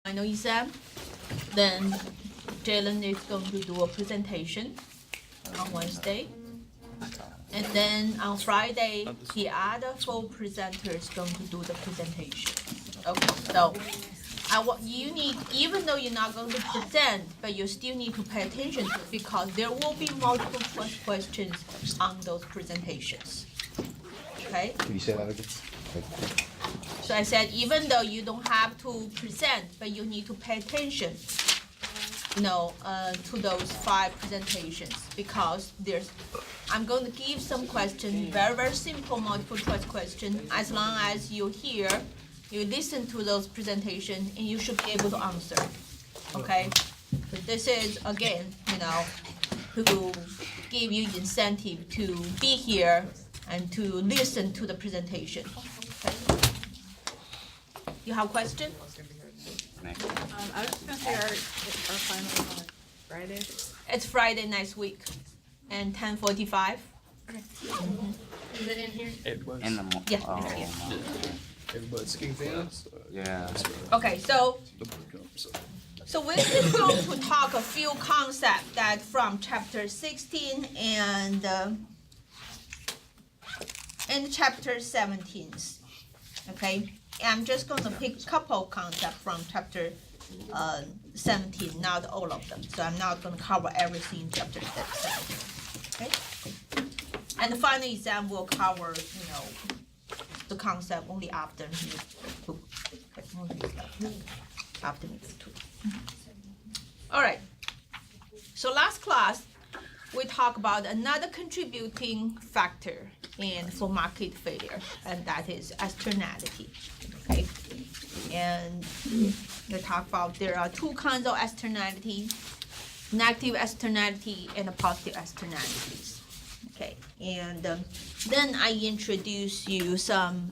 final exam. Then Jalen is going to do a presentation on Wednesday. And then on Friday, the other 4 presenters going to do the presentation. Okay, so you need, even though you're not going to present, but you still need to pay attention to it because there will be multiple choice questions on those presentations. Okay? Can you say that again? So I said, even though you don't have to present, but you need to pay attention, to those 5 presentations because I'm going to give some questions, very, very simple multiple choice question. As long as you hear, you listen to those presentations, and you should be able to answer. Okay? But this is, again, to give you incentive to be here and to listen to the presentation. Okay? You have a question? I was just gonna say our final is on Friday. It's Friday next week, and 10:45. Is it in here? It was. In the morning. Yeah, it's here. Everybody's king fans. Yeah. Okay, so we're just going to talk a few concepts that from chapter 16 and chapter 17. Okay, I'm just going to pick a couple concepts from chapter 17, not all of them. So I'm not going to cover everything in chapter 17. Okay, and the final exam will cover, the concept only after after mix 2. All right. So last class we talked about another contributing factor for market failure, and that is externality. Okay. And we talk about there are 2 kinds of externality: negative externality and positive externalities. Okay, and then I introduce you some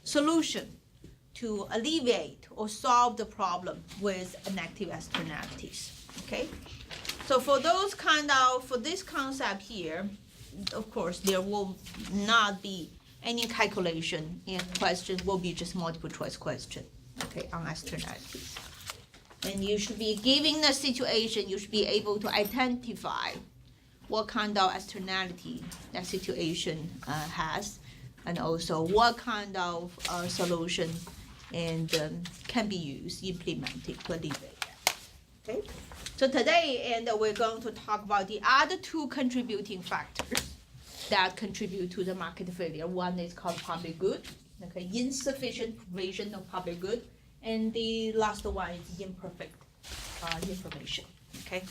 solution to alleviate or solve the problem with negative externalities. Okay, so for this concept here, of course, there will not be any calculation, and question will be just multiple choice question. Okay, on externalities, and you should be given the situation. You should be able to identify what kind of externality that situation has, and also what kind of solution and can be used, implemented to alleviate that. Okay, so today, and we're going to talk about the other 2 contributing factors that contribute to the market failure. One is called public good, okay, insufficient provision of public good, and the last one is imperfect information. Okay.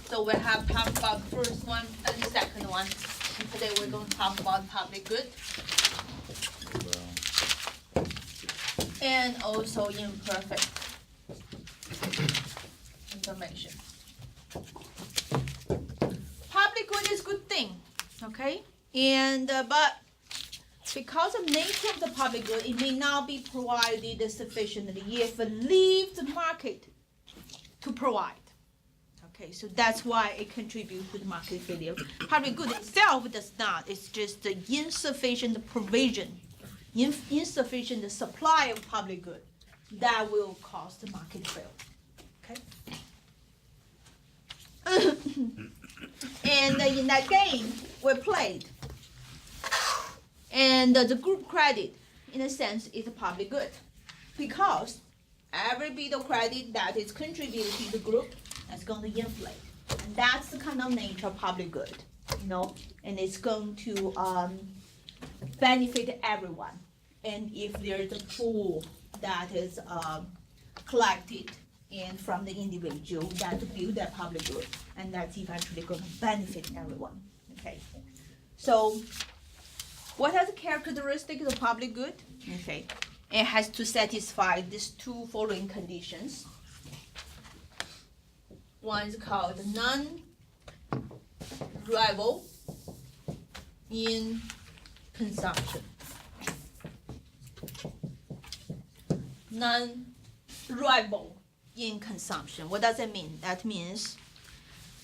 So we have talked about the first one and the second one, and today we're going to talk about public good and also imperfect information. Public good is a good thing, okay? And but because of nature of the public good, it may not be provided sufficiently if it leaves the market to provide. Okay, so that's why it contributes to the market failure. Public good itself does not. It's just the insufficient provision, insufficient supply of public good that will cause the market failure. Okay. And in that game we played, and the group credit, in a sense, is a public good because every bit of credit that is contributed to the group is going to inflate, and that's the kind of nature of public good, and it's going to benefit everyone. And if there's a pool that is collected and from the individual that build that public good, and that's eventually going to benefit everyone. Okay, so what are the characteristics of public good? Okay, it has to satisfy these 2 following conditions. One is called non-rival in consumption. Non-rival in consumption. What does that mean? That means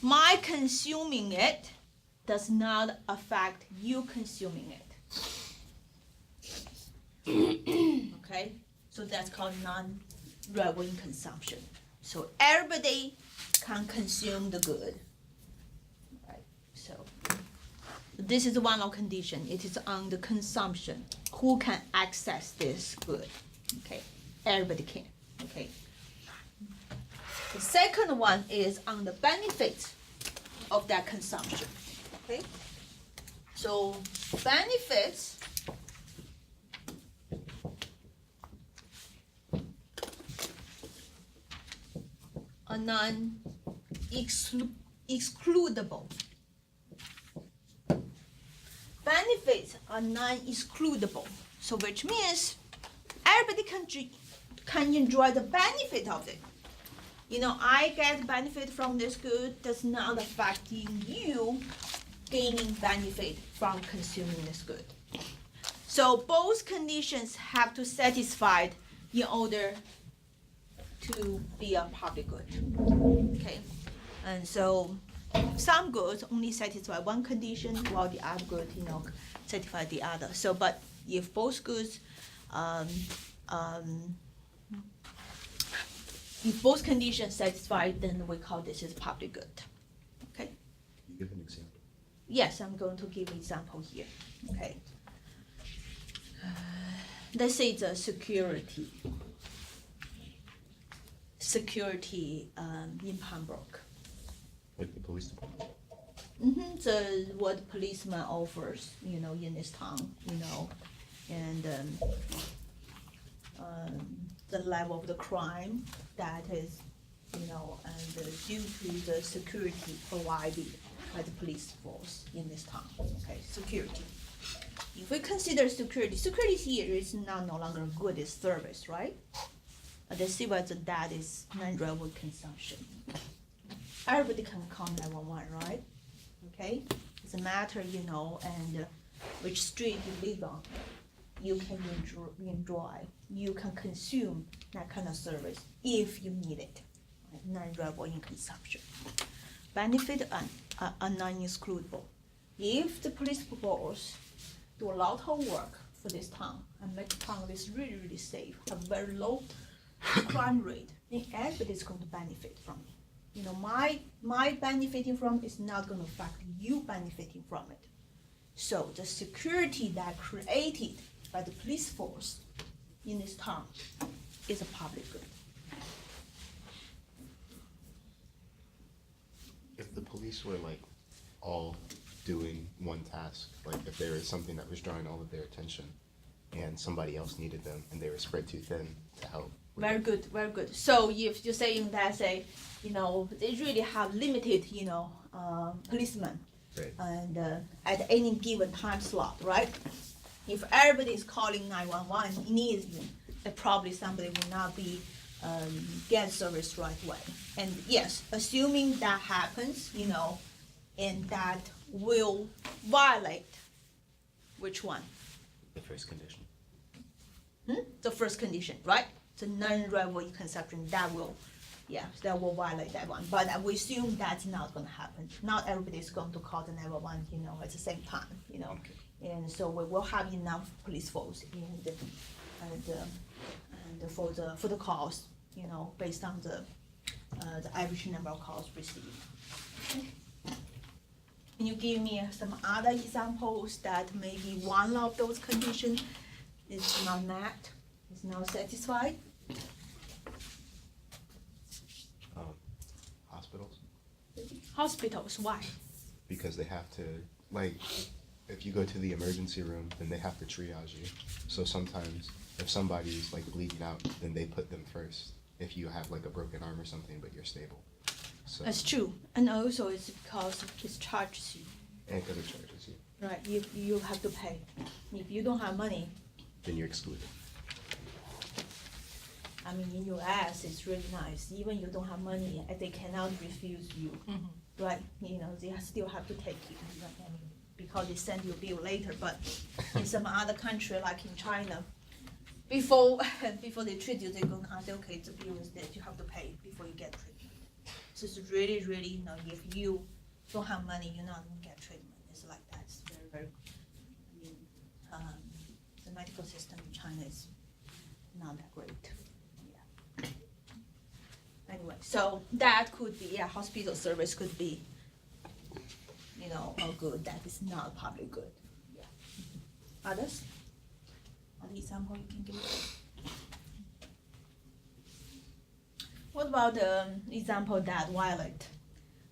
my consuming it does not affect you consuming it. Okay, so that's called non-rival in consumption. So everybody can consume the good. Right. So this is one of condition. It is on the consumption. Who can access this good? Okay, everybody can. Okay. The second one is on the benefit of that consumption. Okay. So benefits are non-excludable. Benefits are non-excludable. So which means everybody can enjoy the benefit of it. You know, I get benefit from this good does not affect you gaining benefit from consuming this good. So both conditions have to satisfy in order to be a public good. Okay, and so some goods only satisfy one condition, while the other good, satisfy the other. So, but if both goods, if both conditions satisfy, then we call this as public good. Okay. Give an example. Yes, I'm going to give an example here. Okay. Let's say the security in Pembroke. Like the police department. What policeman offers, in this town, and the level of the crime that is, and due to the security provided by the police force in this town. Okay, security. If we consider security here is now no longer good, it's service, right? Let's see whether that is non-rival consumption. Everybody can call 911, right? Okay, it's a matter, and which street you live on, you can enjoy, you can consume that kind of service if you need it. Non-rival in consumption. Benefit are non-excludable. If the police force do a lot of work for this town and make the town is really, really safe, have very low crime rate, then everybody is going to benefit from it. My benefiting from is not going to affect you benefiting from it. So the security that created by the police force in this town is a public good. If the police were like all doing one task, like if there was something that was drawing all of their attention and somebody else needed them and they were spread too thin to help. Very good, very good. So if you're saying that, they really have limited, policemen, Right. and at any given time slot, right? If everybody is calling 911 immediately, then probably somebody will not be get service right away. And yes, assuming that happens, and that will violate which one? The first condition. The first condition, right? The non-rival consumption, that will violate that one. But we assume that's not going to happen. Not everybody is going to call the 911, at the same time, Okay. And so we will have enough police force and for the calls, based on the average number of calls received. Okay. Can you give me some other examples that maybe one of those conditions is not met, is not satisfied? Hospitals, Hospitals, why? because they have to, like, if you go to the emergency room, then they have to triage you. So sometimes if somebody's like bleeding out, then they put them first. If you have like a broken arm or something, but you're stable. So, That's true, and also it's because it charges you, and because it charges you, right? You have to pay. If you don't have money, then you're excluded. I mean, in US, it's really nice. Even you don't have money, they cannot refuse you, right? They still have to take you, because they send you a bill later. But in some other country, like in China, before they treat you, they're going to ask, okay, the bill is that you have to pay before you get treatment. So it's really, really, you know, if you don't have money, you're not gonna get treatment. It's like that. It's very, very. I mean, the medical system in China is not that great. Yeah. Anyway, so that could be, yeah, hospital service could be, you know, a good that is not public good. Yeah. Others? Other example you can give? What about the example that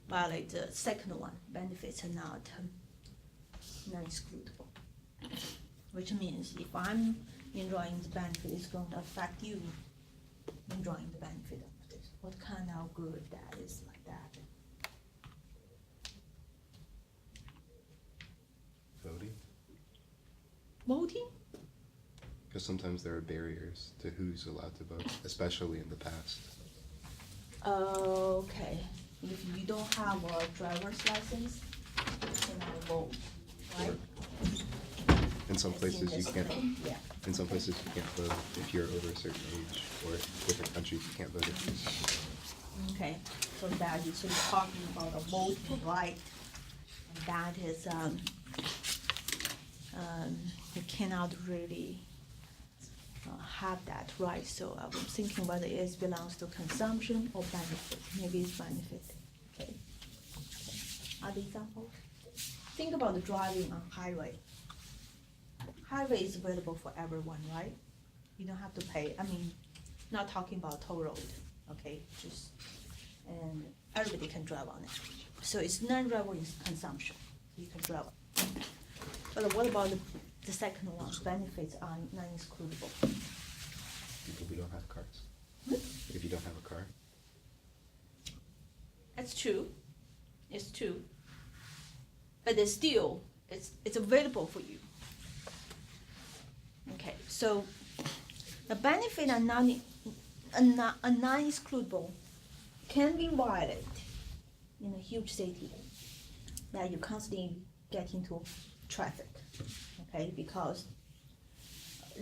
violate the second one? Benefits are not non-excludable, which means if I'm enjoying the benefit, it's going to affect you enjoying the benefit of this. What kind of good that is like that? Voting? Voting? Because sometimes there are barriers to who's allowed to vote, especially in the past. Okay. If you don't have a driver's license, you cannot vote, right? In some places you can't. Yeah. In some places you can't vote if you're over a certain age, or different countries you can't vote if you're. Okay, so that is really talking about a voting right, and that is, you cannot really have that right, so I was thinking whether it belongs to consumption or benefit, maybe it's benefit, okay? Other examples? Think about the driving on highway. Highway is available for everyone, right? You don't have to pay, I mean, not talking about toll road, okay, just, and everybody can drive on it. So it's non-drivable is consumption, you can drive. But what about the second one, benefits are non-excludable? People who don't have cars. If you don't have a car. That's true, it's true. But it's still, it's available for you. Okay, so the benefit are non-excludable can be violated in a huge city that you constantly get into traffic, okay? Because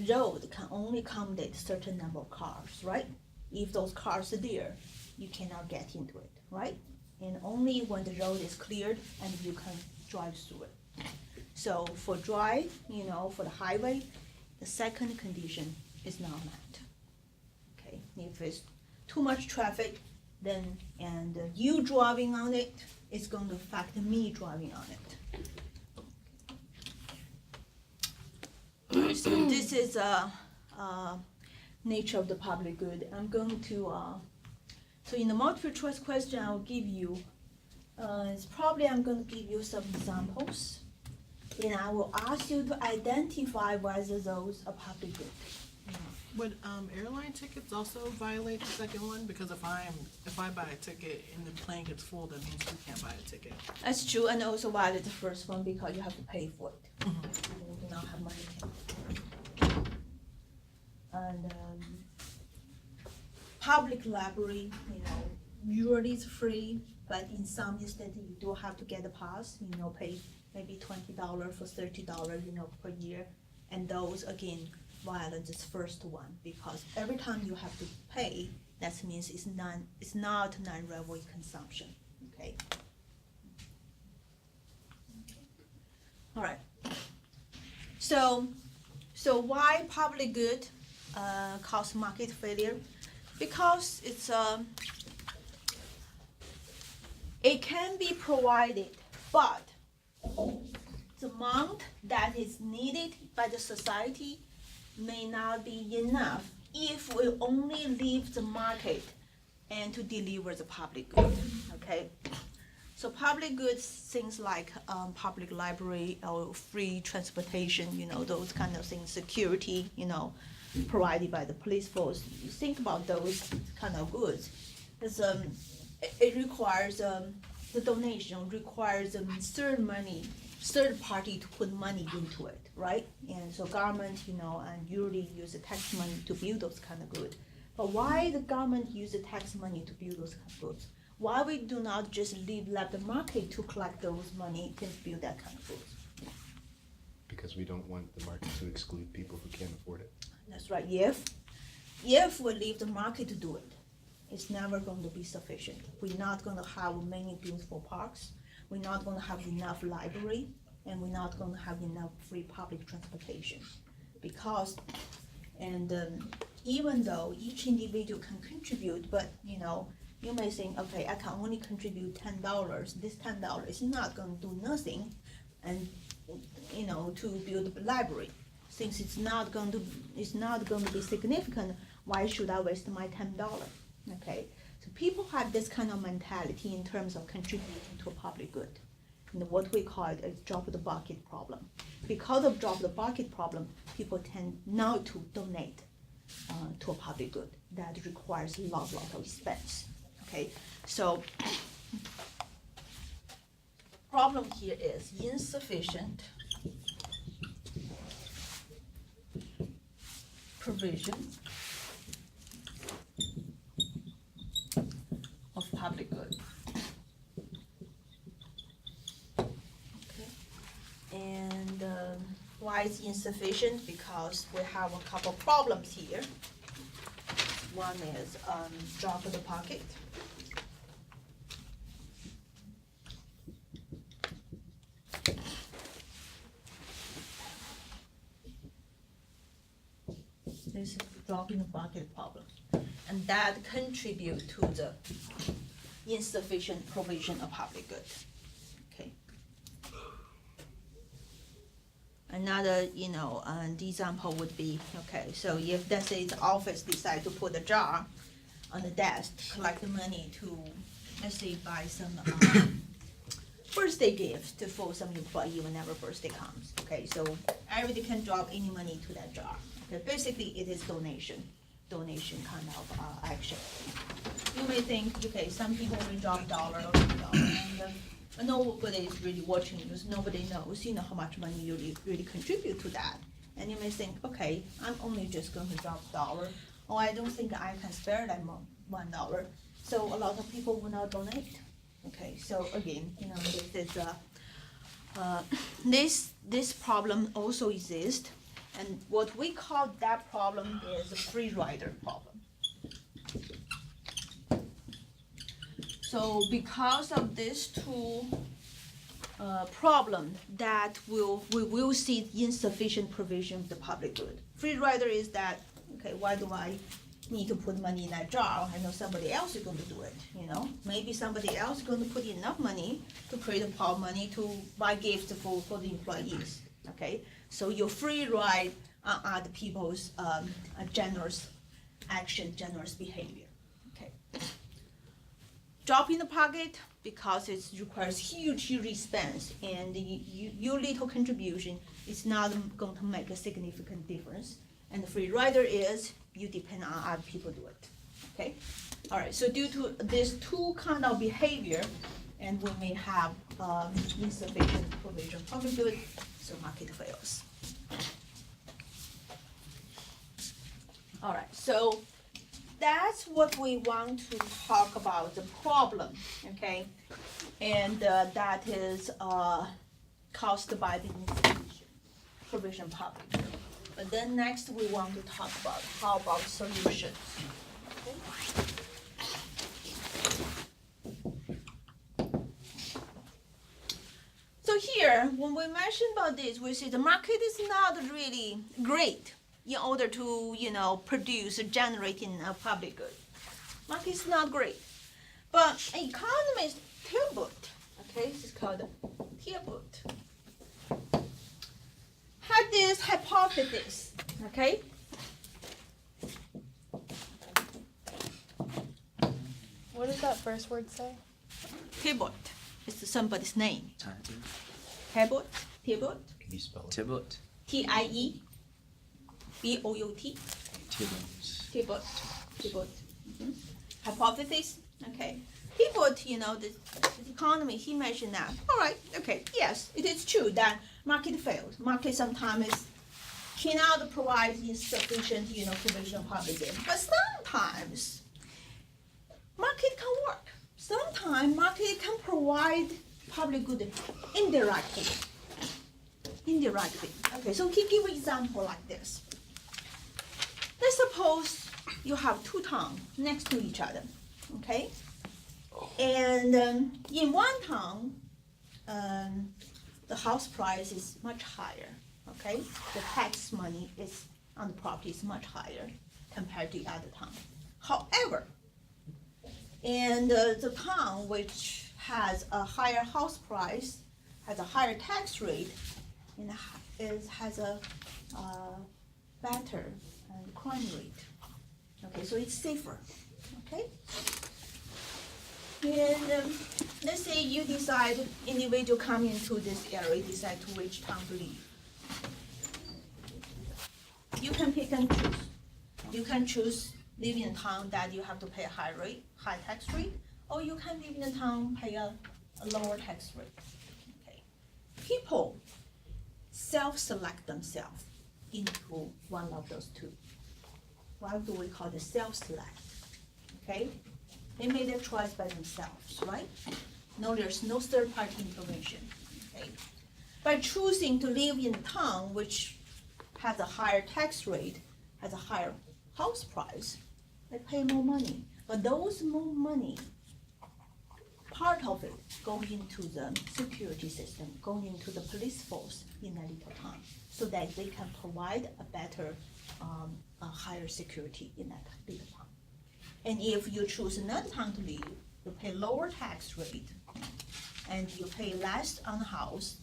road can only accommodate certain number of cars, right? If those cars are there, you cannot get into it, right? And only when the road is cleared and you can drive through it. So for drive, you know, for the highway, the second condition is not met. Okay, if it's too much traffic, then and you driving on it, it's going to affect me driving on it. So this is nature of the public good. I'm going to so in the multiple choice question, I'll give you. It's probably I'm going to give you some examples, and I will ask you to identify whether those are public good. Would airline tickets also violate the second one? Because if I buy a ticket and the plane gets full, that means you can't buy a ticket. That's true, and also violate the first one because you have to pay for it. You do not have money. And public library, you know, usually it's free, but in some instances you do have to get a pass. You know, pay maybe $20 for $30, you know, per year, and those again violate this first one because every time you have to pay, that means it's not non-revenue consumption. Okay. All right. So why public good cause market failure? Because it can be provided, but the amount that is needed by the society may not be enough if we only leave the market and to deliver the public good. Okay. So public goods, things like public library or free transportation, you know, those kind of things, security, you know, provided by the police force. You think about those kind of goods. It's, it requires the donation requires third party to put money into it, right? And so government, you know, and usually use the tax money to build those kind of goods. But why the government use the tax money to build those kind of goods? Why we do not just let the market to collect those money and build that kind of goods? Because we don't want the market to exclude people who can't afford it. That's right. If we leave the market to do it, It's never going to be sufficient. We're not going to have many beautiful parks. We're not going to have enough library, and we're not going to have enough free public transportation. Because, even though each individual can contribute, but you may think, okay, I can only contribute $10. This $10 is not going to do nothing, and to build a library. Since it's not going to be significant, why should I waste my $10? Okay, so people have this kind of mentality in terms of contributing to a public good. And what we call it a drop the bucket problem. Because of drop the bucket problem, people tend not to donate to a public good that requires a lot of expense. Okay, so problem here is insufficient provision of public good. Okay. And why it's insufficient? Because we have a couple problems here. One is drop of the pocket. This is drop in the bucket problem, and that contribute to the insufficient provision of public good. Okay. Another, example would be, okay, so if let's say the office decide to put a jar on the desk to collect the money to, let's say, buy some birthday gift for some employee whenever birthday comes. Okay, so everybody can drop any money to that jar. Okay, basically it is donation kind of action. You may think, okay, some people will drop $1 or $2, and nobody is really watching you, so nobody knows, how much money you really contribute to that. And you may think, okay, I'm only just going to drop $1, or I don't think I can spare that $1. So a lot of people will not donate. Okay, so again, this problem also exists, and what we call that problem is the free rider problem. So because of these two problems, that we will see insufficient provision of the public good. Free rider is that, okay, why do I need to put money in that jar? I know somebody else is going to do it, Maybe somebody else is going to put enough money to create a pot of money to buy gifts for the employees, okay? So your free ride are other people's generous action, generous behavior, okay? Drop in the pocket, because it requires huge expense, and your little contribution is not going to make a significant difference. And the free rider is, you depend on other people do it, okay? All right, so due to these two kind of behavior, and we may have insufficient provision of public good, so market fails. All right, so that's what we want to talk about, the problem, okay? And that is caused by the insufficient provision of public good. But then next we want to talk about how about solutions. Okay? So here, when we mention about this, we see the market is not really great in order to, produce or generate in a public good. Market is not great. But economist Tilbert, okay, this is called Tilbert, had this hypothesis, okay? What does that first word say? Tilbert. It's somebody's name. Tilbert. Tilbert. Can you spell it? Tibet. T-I-E-B-O-U-T. Tibet. Tilbert. Hypothesis. Okay. Tilbert, the economy, he mentioned that. All right. Okay. Yes, it is true that market fails. Market sometimes cannot provide insufficient, provision of public good. But sometimes market can work. Sometimes market can provide public good indirectly. Okay, so he give an example like this. Let's suppose you have two towns next to each other. okay? And in one town, the house price is much higher, okay? The tax money is on the property is much higher compared to the other town. However, and the town which has a higher house price, has a higher tax rate, and has a better crime rate. Okay, so it's safer, okay? And let's say you decide, individual come into this area, decide to which town to live. You can pick and choose. You can choose live in a town that you have to pay a high tax rate, or you can live in a town pay a lower tax rate. Okay. People self-select themselves into one of those two. Why do we call it self-select? Okay? They made their choice by themselves, right? No, there's no third-party intervention. Okay? By choosing to live in a town which has a higher tax rate, has a higher house price, they pay more money. But those more money, part of it goes into the security system, goes into the police force in that little town, so that they can provide a better, a higher security in that little town. And if you choose another town to live, you pay lower tax rate, and you pay less on the house,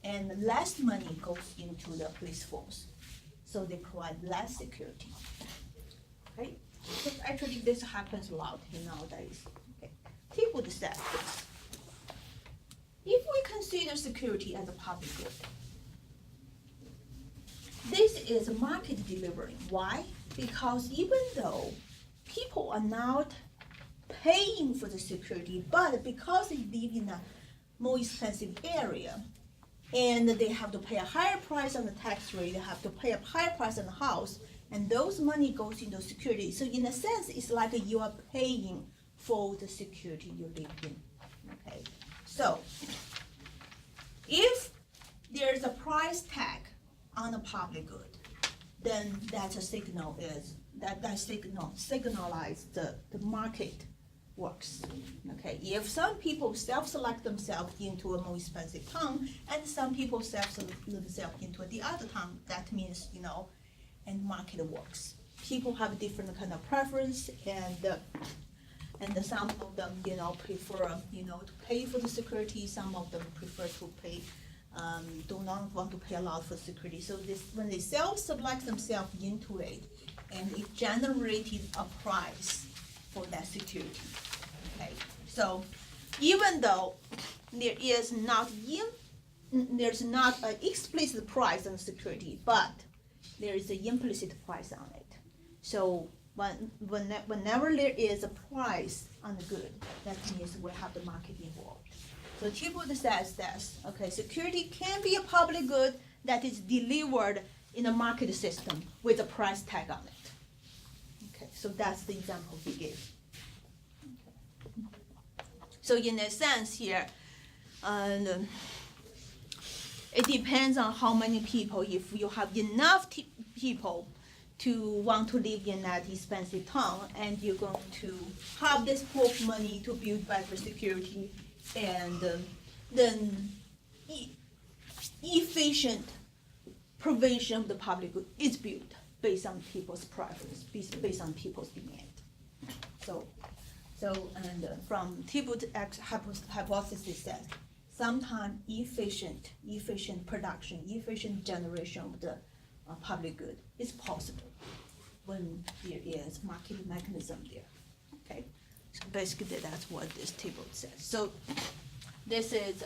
and less money goes into the police force, so they provide less security. Okay? So actually, this happens a lot nowadays. Okay. People said this. If we consider security as a public good, this is market delivering. Why? Because even though people are not paying for the security, but because they live in a more expensive area, and they have to pay a higher price on the tax rate, they have to pay a higher price on the house, and those money goes into security. So in a sense, it's like you are paying for the security you live in. Okay. So if there's a price tag on a public good, then that's a signal is that signalize the market works. Okay. If some people self-select themselves into a more expensive town, and some people self-select themselves into the other town, that means, and market works. People have different kind of preference, and some of them, prefer, to pay for the security. Some of them prefer to pay, do not want to pay a lot for security. So when they self-select themselves into it, and it generated a price for that security. Okay, so even though there's not an explicit price on security, but there is an implicit price on it. So whenever there is a price on the good, that means we have the market involved. So Thibault says that, okay, security can be a public good that is delivered in a market system with a price tag on it. Okay, so that's the example he gave. Okay. So in a sense here, it depends on how many people. If you have enough people to want to live in that expensive town, and you're going to have this pool of money to build better security, and then efficient provision of the public good is built based on people's preference, based on people's demand. So from Thibault's hypothesis says, sometimes efficient production, efficient generation of the public good is possible when there is market mechanism there. Okay, so basically that's what this table says. So this is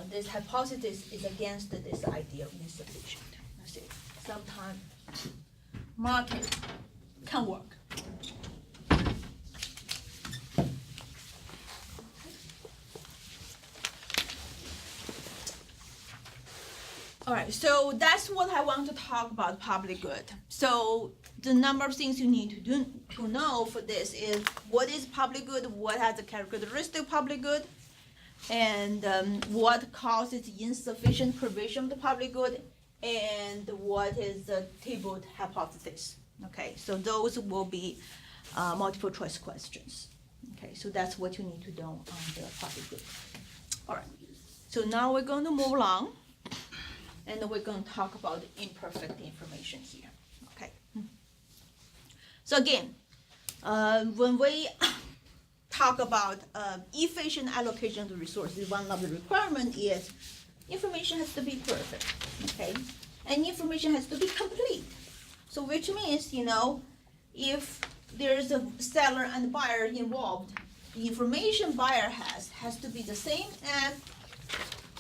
this hypothesis is against this idea of insufficient. I see. Sometimes market can work. All right, so that's what I want to talk about public good. So the number of things you need to know for this is what is public good, what has the characteristic of public good, and what causes insufficient provision of the public good, and what is the Thibault hypothesis. Okay, so those will be multiple choice questions. Okay, so that's what you need to know on the public good. All right, so now we're going to move along, and we're going to talk about imperfect information here. Okay. So again, when we talk about efficient allocation of the resources, one of the requirements is information has to be perfect, okay? And information has to be complete. So which means, if there's a seller and buyer involved, the information buyer has to be the same as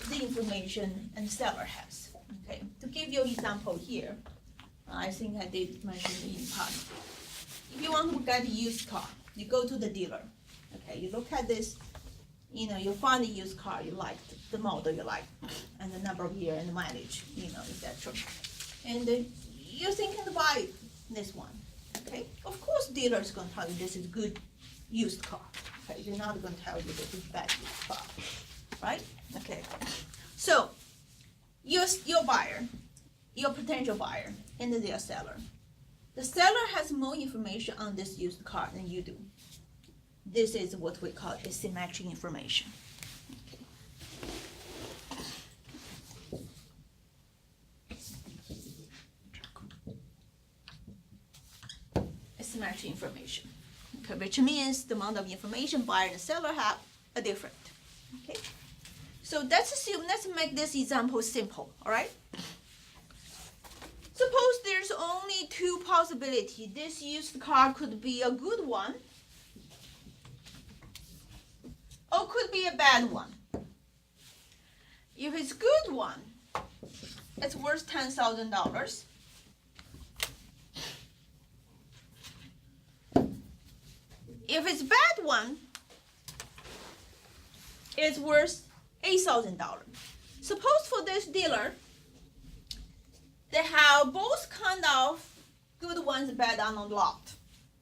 the information and seller has, okay? To give you an example here, I think I did mention it in past. If you want to get a used car, you go to the dealer, okay? You look at this, you find a used car you like, the model you like, and the number of year and the mileage, etc. And you're thinking to buy this one, okay? Of course, dealer is going to tell you this is good used car, okay? They're not going to tell you this is bad used car, right? Okay. So, your buyer, your potential buyer, and their seller. The seller has more information on this used car than you do. This is what we call asymmetric information. Asymmetric information, okay, which means the amount of information buyer and seller have are different. Okay, so let's make this example simple. All right. Suppose there's only two possibilities. This used car could be a good one, or could be a bad one. If it's good one, it's worth $10,000. If it's bad one, it's worth $8,000. Suppose for this dealer, they have both kind of good ones, bad on the lot.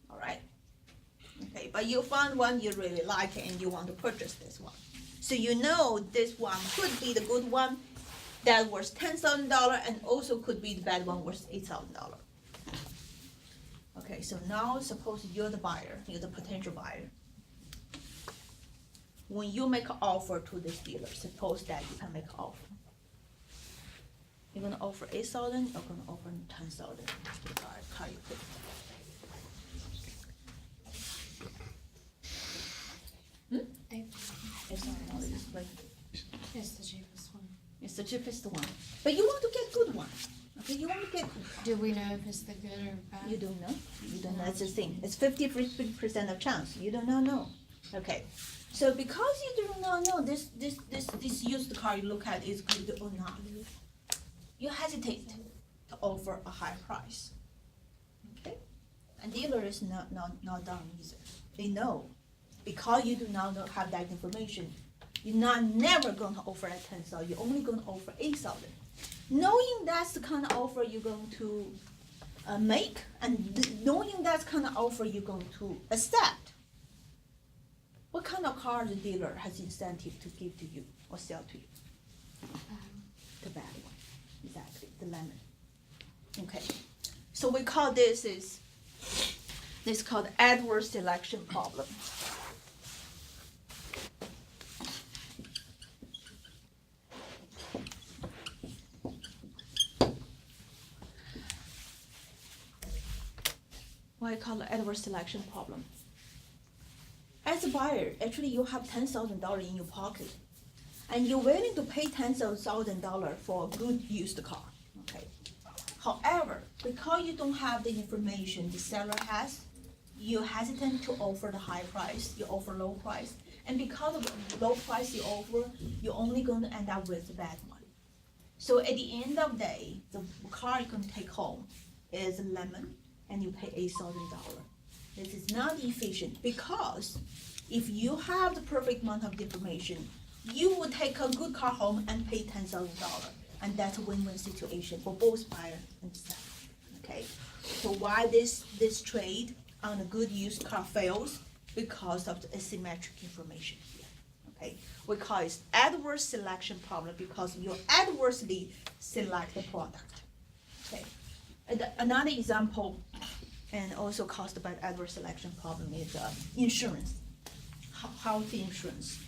All right. Okay, but you found one you really like and you want to purchase this one. So this one could be the good one that worth $10,000 and also could be the bad one worth $8,000. Okay, so now suppose you're the buyer, you're the potential buyer. When you make an offer to this dealer, suppose that you can make an offer. You're gonna offer $8,000, you're gonna offer $10,000. How you pick? It's the cheapest one. It's the cheapest one. But you want to get good one. Okay, you want to get, Do we know if it's the good or bad? you don't know. You don't know, that's the thing. It's 50% of chance. You don't know. Okay. So because you do not know this used car you look at is good or not, you hesitate to offer a high price. Okay? And dealer is not dumb either. They know. Because you do not have that information, you're never going to offer at $10,000. You're only going to offer $8,000. Knowing that's the kind of offer you're going to make, and knowing that's kind of offer you're going to accept, what kind of car the dealer has incentive to give to you or sell to you? The bad one, exactly, the lemon. Okay, so we call this called adverse selection problem. Why I call it adverse selection problem. As a buyer, actually you have $10,000 in your pocket, and you're willing to pay $10,000 for a good used car. Okay. However, because you don't have the information the seller has, you're hesitant to offer the high price. You offer low price, and because of the low price you offer, you're only going to end up with the bad one. So at the end of the day, the car you're going to take home is a lemon, and you pay $8,000. This is not efficient because if you have the perfect amount of information, you would take a good car home and pay $10,000, and that's a win-win situation for both buyer and seller. Okay, so why this trade on a good used car fails? Because of the asymmetric information here. Okay, we call it adverse selection problem because you adversely select the product. Okay, and another example and also caused by the adverse selection problem is insurance, health insurance.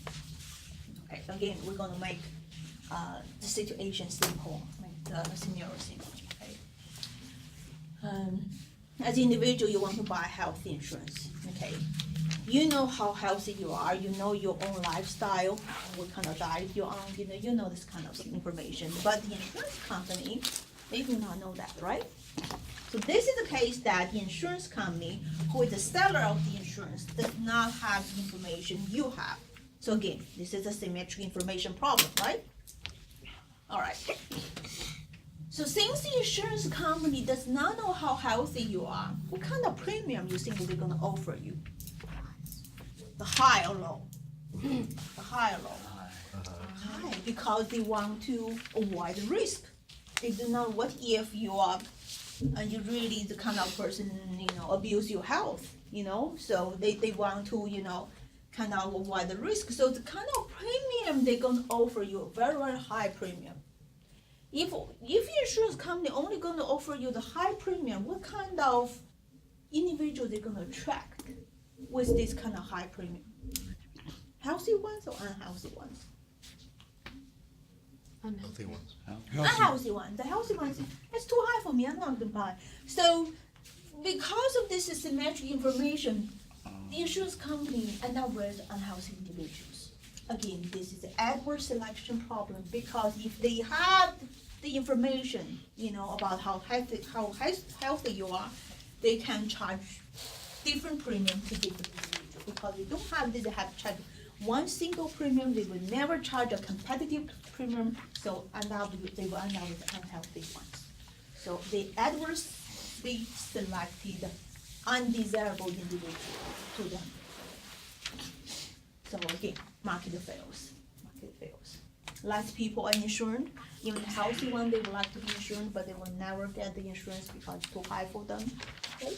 Okay, again, we're gonna make the situation simple, make the scenario simple, okay? As an individual, you want to buy health insurance, okay? You know how healthy you are, you know your own lifestyle, what kind of diet you're on, you know this kind of information. But the insurance company, they do not know that, right? So this is the case that the insurance company, who is the seller of the insurance, does not have the information you have. So again, this is a symmetric information problem, right? All right. So since the insurance company does not know how healthy you are, what kind of premium you think they're gonna offer you? The high or low? The high or low? High, because they want to avoid the risk. They do not, what if you are, you really the kind of person, abuse your health, so they want to, kind of avoid the risk. So the kind of premium they're gonna offer you, a very, very high premium. If your insurance company only gonna offer you the high premium, what kind of individual they're gonna attract with this kind of high premium? Healthy ones or unhealthy ones? Healthy ones. Unhealthy ones. The healthy ones, it's too high for me, I'm not gonna buy. So because of this symmetric information, the insurance company end up with unhealthy individuals. Again, this is an adverse selection problem, because if they have the information, about how healthy you are, they can charge different premium to different individuals. Because they don't have this, they have to charge one single premium, they will never charge a competitive premium, so they will end up with unhealthy ones. So they adversely selected undesirable individual to them. So again, market fails. Less people are insured. Even healthy one, they would like to be insured, but they will never get the insurance because it's too high for them. Okay?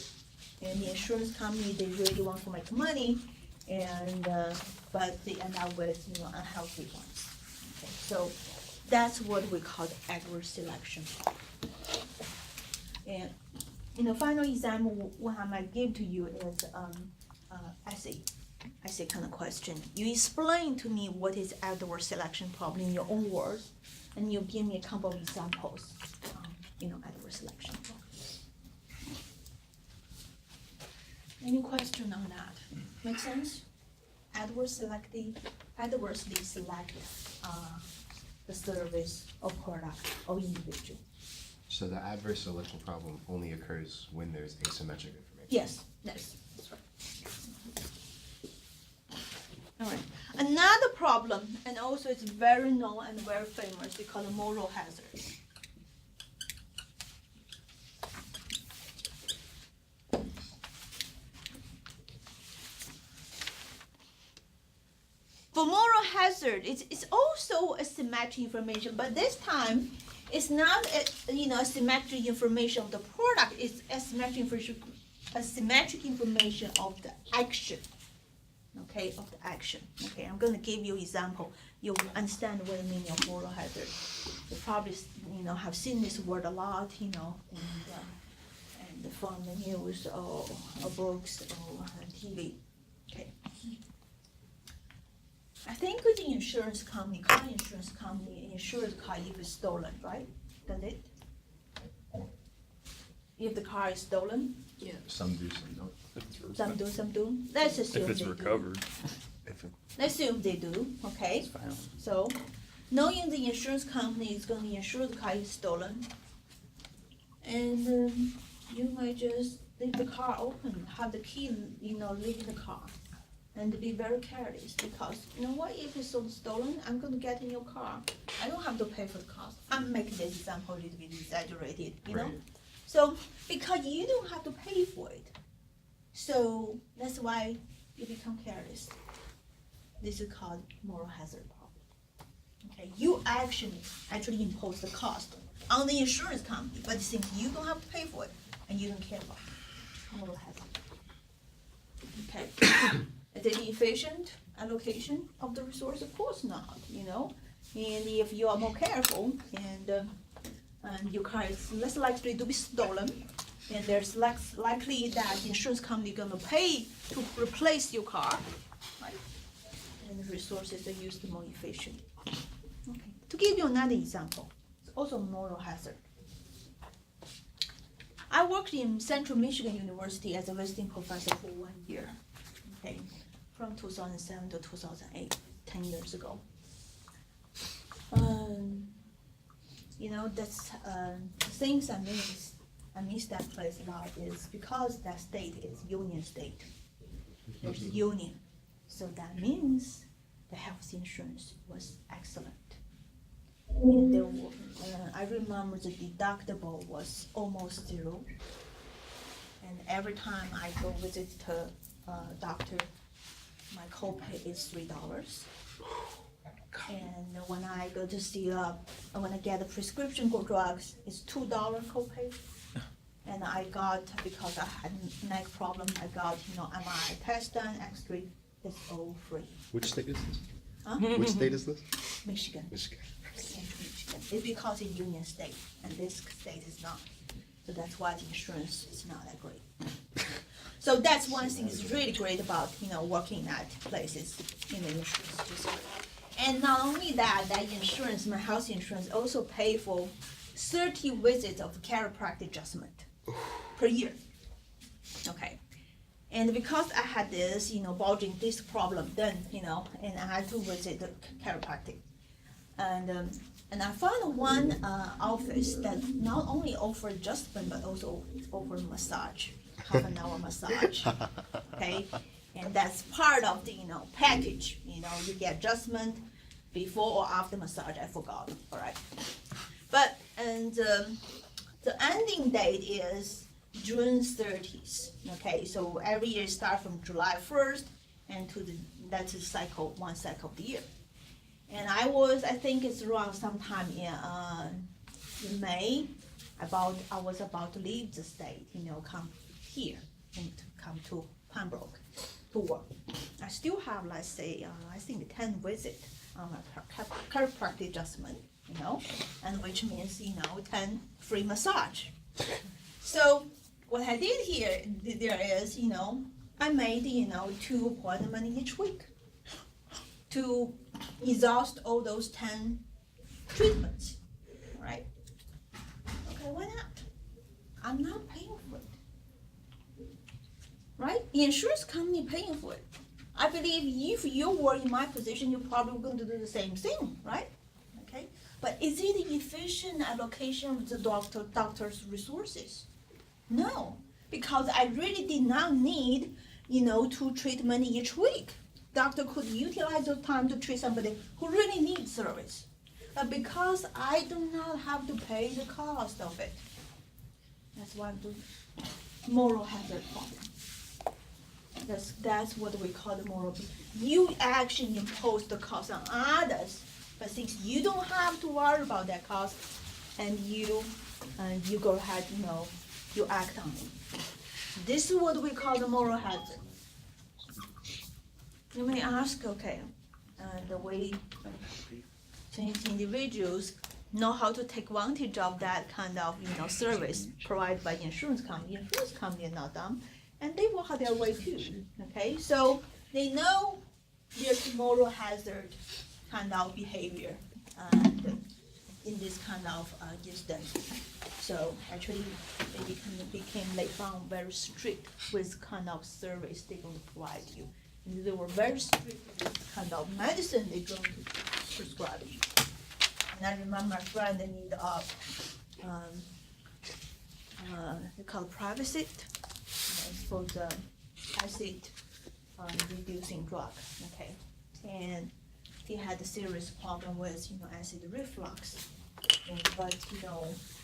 And the insurance company, they really want to make money, and but they end up with unhealthy ones. Okay? So that's what we call the adverse selection. And final example, what I might give to you is essay kind of question. You explain to me what is adverse selection problem in your own words, and you give me a couple of examples, adverse selection problem. Any question on that? Make sense? Adversely select the service or product or individual. So the adverse selection problem only occurs when there's asymmetric information. Yes, that's right. All right. Another problem, and also it's very known and very famous, we call it moral hazard. For moral hazard, it's also a symmetric information, but this time it's not a symmetric information of the product. It's a symmetric information of the action. Okay, of the action. Okay, I'm going to give you example. You'll understand what I mean of moral hazard. You probably have seen this word a lot, and from the news or books or on TV. Okay. I think with the insurance company, car insurance company, insures car if it's stolen, right? Does it? If the car is stolen, Some do, some don't. some do, some do. Let's assume If it's they recovered, Let's assume they do, okay? it's found. So, knowing the insurance company is going to insure the car is stolen, and you might just leave the car open, have the key, leave the car, and be very careless, because what if it's stolen? I'm going to get in your car. I don't have to pay for the cost. I'm making this example a little bit exaggerated, you know. Right. So because you don't have to pay for it, so that's why you become careless. This is called moral hazard problem. Okay, you actually impose the cost on the insurance company, but since you don't have to pay for it and you don't care about it, moral hazard. Okay, is it efficient allocation of the resource? Of course not. And if you are more careful and your car is less likely to be stolen, and there's less likely that insurance company gonna pay to replace your car, right? And the resources are used more efficient. Okay. To give you another example, it's also moral hazard. I worked in Central Michigan University as a visiting professor for 1 year, okay, from 2007 to 2008, 10 years ago. You know, that's things I miss that place a lot is because that state is union state. There's union, so that means the health insurance was excellent. And there were, I remember the deductible was almost zero. And every time I go visit the doctor, my copay is $3. And when I go to see, when I get a prescription for drugs, it's $2 copay. And I got, because I had neck problem, I got, MRI test done, X-ray, it's all free. Which state is this? Huh? Which state is this? Michigan. Michigan. Central Michigan. It's because it's union state, and this state is not. So that's why the insurance is not that great. So that's one thing is really great about, working at places in the insurance industry. And not only that, that insurance, my health insurance also pay for 30 visits of chiropractic adjustment per year. Okay. And because I had this, bulging disc problem then, and I had to visit the chiropractic. And I found one office that not only offer adjustment but also offer massage, half an hour massage. Okay, and that's part of the package. You get adjustment before or after massage. I forgot. All right, but the ending date is June 30th. Okay, so every year start from July 1st and that's the cycle, one cycle of the year. And I think it's around sometime in May, I was about to leave the state, come here and come to Pembroke to work. I still have, let's say, I think 10 visits on my chiropractic adjustment, and which means, 10 free massage. So what I did here, there is, I made, 2 appointments each week to exhaust all those 10 treatments, right? Okay, why not? I'm not paying for it, right? The insurance company paying for it. I believe if you were in my position, you're probably going to do the same thing, right? Okay, but is it efficient allocation of the doctor's resources? No, because I really did not need, 2 treatments each week. Doctor could utilize the time to treat somebody who really needs service. But because I do not have to pay the cost of it, that's why I'm doing moral hazard problem. That's what we call the moral. You actually impose the cost on others, but since you don't have to worry about that cost, and you go ahead, you act on it. This is what we call the moral hazard. You may ask, okay, the way Chinese individuals know how to take advantage of that kind of, service provided by insurance company. Insurance company are not dumb, and they will have their way too. Okay, so they know there's moral hazard kind of behavior in this kind of instance. So actually, they found very strict with kind of service they're going to provide you. And they were very strict with kind of medicine they're going to prescribe you. And I remember my friend in need of, they call it Prevacid. It's for the acid reducing drug, okay? And he had a serious problem with, acid reflux. But,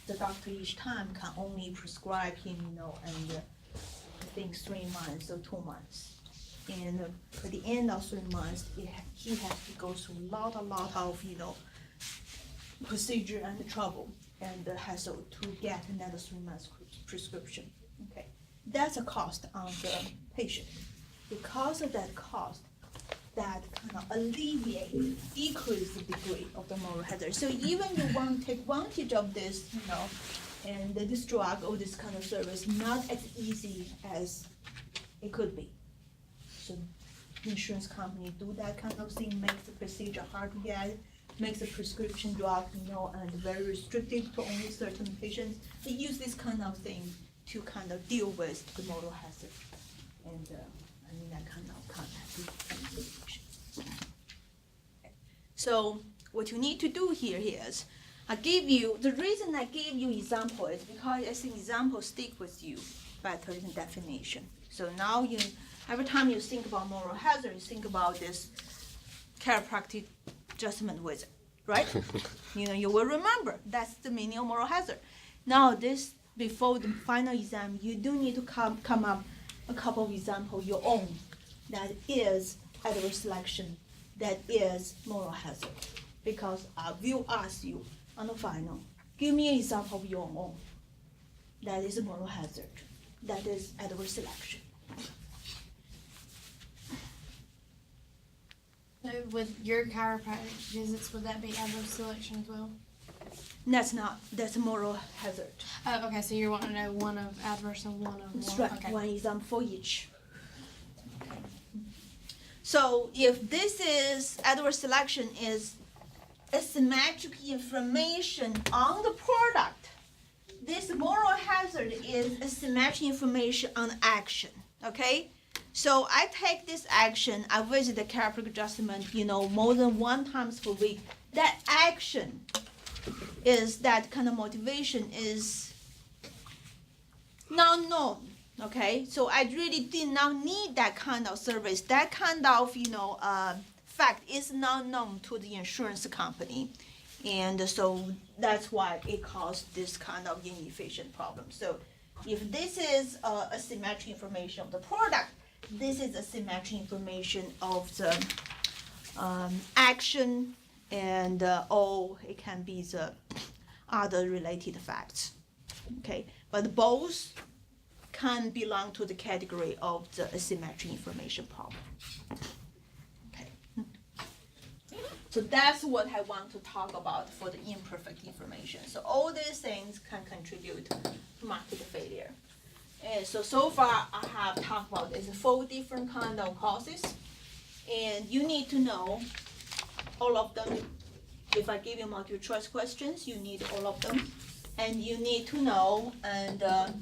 the doctor each time can only prescribe him, and I think 3 months or 2 months. And at the end of 3 months, he had to go through a lot of, procedure and trouble and the hassle to get another 3 months prescription. Okay, that's a cost on the patient. Because of that cost, that kind of decrease the degree of the moral hazard. So even you want to take advantage of this, And this drug or this kind of service not as easy as it could be. So insurance company do that kind of thing, makes the procedure hard to get, makes the prescription drug, and very restrictive to only certain patients. They use this kind of thing to kind of deal with the moral hazard and that kind of contact with patients. So what you need to do here is, the reason I gave you example is because I think examples stick with you better than definition. So now every time you think about moral hazard, you think about this chiropractic adjustment wizard, right? You will remember that's the meaning of moral hazard. Now before the final exam, you do need to come up a couple of examples your own that is adverse selection, that is moral hazard. Because I will ask you on the final, give me an example of your own that is a moral hazard, that is adverse selection. So with your chiropractic visits, would that be adverse selection as well? That's a moral hazard. Oh, okay, so you're wanting to know one of adverse and one of That's moral. right, Okay. one example for each. So if this is adverse selection is asymmetric information on the product, this moral hazard is asymmetric information on action, okay? So I take this action, I visit the chiropractic adjustment, more than 1 time per week. That action is that kind of motivation is not known, okay? So I really did not need that kind of service. That kind of, fact is not known to the insurance company. And so that's why it caused this kind of inefficient problem. So if this is asymmetric information of the product, this is asymmetric information of the action, and or it can be the other related facts, okay? But both can belong to the category of the asymmetric information problem. So that's what I want to talk about for the imperfect information. So all these things can contribute to market failure. And so far I have talked about is 4 different kind of causes, and you need to know all of them. If I give you multiple choice questions, you need all of them, and you need to know the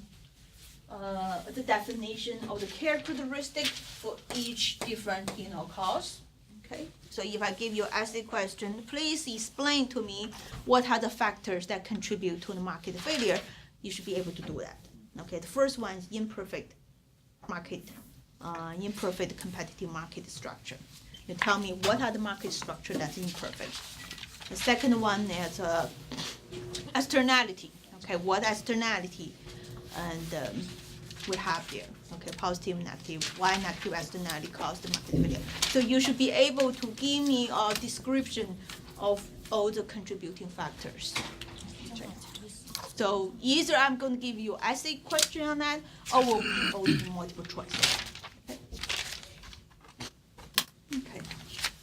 definition of the characteristic for each different cause. Okay, so if I give you an essay question, please explain to me what are the factors that contribute to the market failure. You should be able to do that. Okay, the first one is imperfect competitive market structure. You tell me what are the market structure that's imperfect. The second one is externality. Okay, what externality and we have here. Okay, positive, negative. Why negative externality caused the market failure? So you should be able to give me a description of all the contributing factors. Okay. So either I'm going to give you essay question on that, or will be all multiple choice. Okay.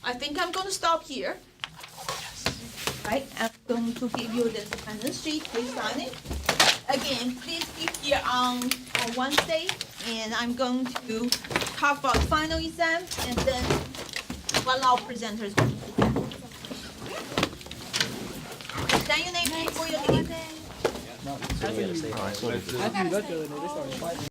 I think I'm going to stop here. Right, I'm going to give you this attendance sheet. Please sign it. Again, please be here on Wednesday, and I'm going to talk about final exam, and then one of our presenters will present. Then your name before you leave. No, so you gotta say.